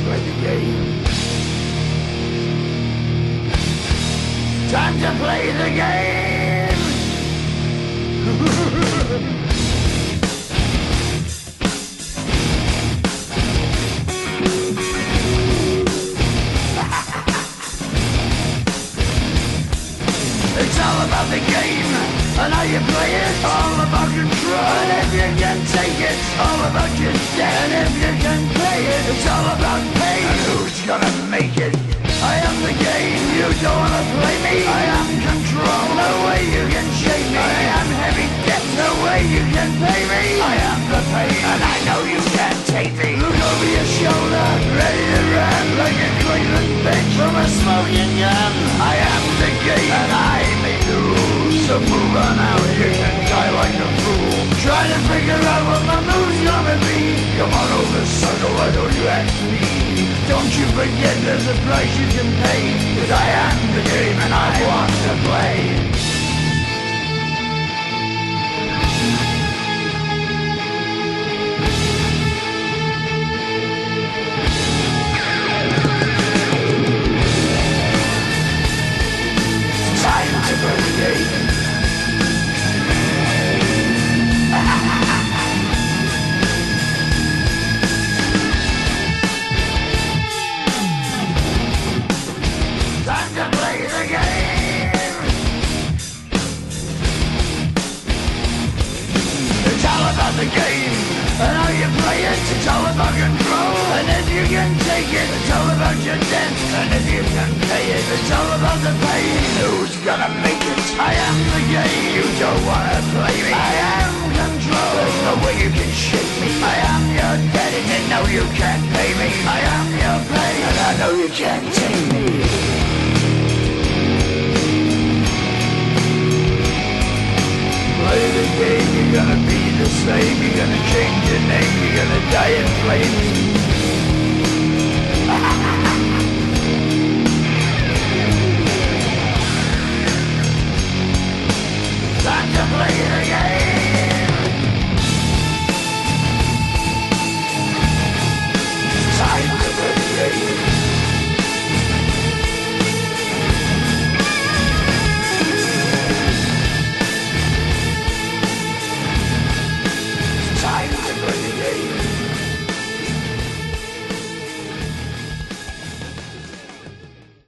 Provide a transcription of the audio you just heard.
play the game. Time to play the game. It's all about the game and how you play it. All about control, and if you can take it, all about your debt. And if you can play it, it's all about pain. And who's gonna make it? I am the game, you don't wanna play me. I am control, no way you can shake me. I am heavy debt, no way you can pay me. I am the pain, and I know you can't take me. Look over your shoulder, ready to run like a Cleveland bitch from a smoking gun. I am the game, and I make the rules. So move on out, you can die like a fool. Try to figure out what my move's gonna be. Come on over, sucker, why don't you ask me? Don't you forget there's a price you can pay. 'Cause I am the game and I want to play. Time to play the game. Time to play the game. It's all about the game and how you play it. It's all about control, and if you can take it, it's all about your debt. And if you can pay it, it's all about the pain. Who's gonna make it? I am the game. You don't wanna play me. I am control. There's no way you can shake me. I am your debt, and you know you can't pay me. I am your pain, and I know you can't take me. Play the game, you're gonna be the same. You're gonna change your name, you're gonna die in flames.